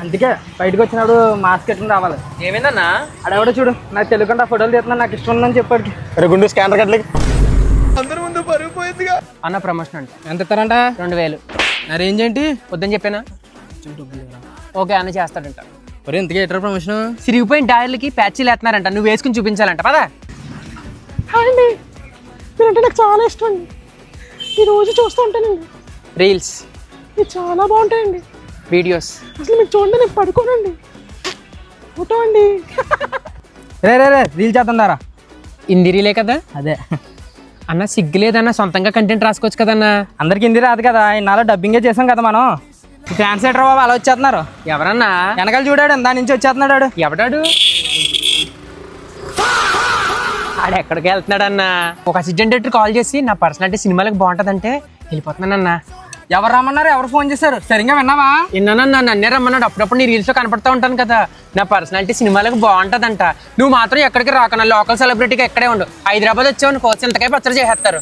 అందుకే బయటకు వచ్చినప్పుడు మాస్క్ పెట్టుకుని రావాలి. ఏమైందన్నా? అడెవడో చూడు, నాకు తెలియకుండా ఫోటోలు తీస్తున్నాను, నాకు ఇష్టం ఉందని చెప్పాడు. గుండు స్కానర్ కట్లకి అందరి ముందు పరుగు పోయిందిగా. అన్న ప్రమోషన్ అంటే ఎంత ఇస్తారంట? 2000. అరేంజ్ ఏంటి? వద్దని చెప్పానా? ఓకే అన్న చేస్తాడంట. మరి ఇంతకీ ఎట్రా ప్రమోషన్? సిరిగిపోయిన టైర్లకి ప్యాచీలు వేస్తున్నారంట, నువ్వు వేసుకుని చూపించాలంట. పదా అండి, మీరంటే నాకు చాలా ఇష్టం అండి. ఈ రోజు చూస్తూ ఉంటానండి. రీల్స్, మీరు చాలా బాగుంటాయండి. వీడియోస్. అసలు మీరు చూడండి, నేను పడుకోనండి. ఫోటో అండి. రే రే రే రీల్ చేద్దారా? హిందీ రీలే కదా అదే అన్న. సిగ్గులేదన్నా, సొంతంగా కంటెంట్ రాసుకోవచ్చు కదన్నా. అందరికి హిందీ రాదు కదా, ఇన్నాళ్ళు డబ్బింగే చేసాం కదా మనం. ఫ్యాన్స్ ఎట్రా బాబు అలా వచ్చేస్తున్నారు. ఎవరన్నా? వెనకాల చూడాడు, దాని నుంచి వచ్చేస్తున్నాడు. ఎవడాడు? ఆడు ఎక్కడికి వెళ్తున్నాడన్నా? ఒక అసిస్టెంట్ డైరెక్టర్ కాల్ చేసి నా పర్సనాలిటీ సినిమాలకు బాగుంటుందంటే వెళ్ళిపోతున్నానన్నా. ఎవరు రమ్మన్నారు? ఎవరు ఫోన్ చేశారు? సరిగ్గా విన్నావా? విన్నానన్నా, నన్నే రమ్మన్నాడు. అప్పుడప్పుడు నీ రీల్స్లో కనపడతా ఉంటాను కదా, నా పర్సనాలిటీ సినిమాలకు బాగుంటుందంట. నువ్వు మాత్రం ఎక్కడికి రాకన్నా, లోకల్ సెలబ్రిటీగా ఎక్కడే ఉండు. హైదరాబాద్ వచ్చావు, కోసం ఇంతకాయ పచ్చడి చేసేస్తారు.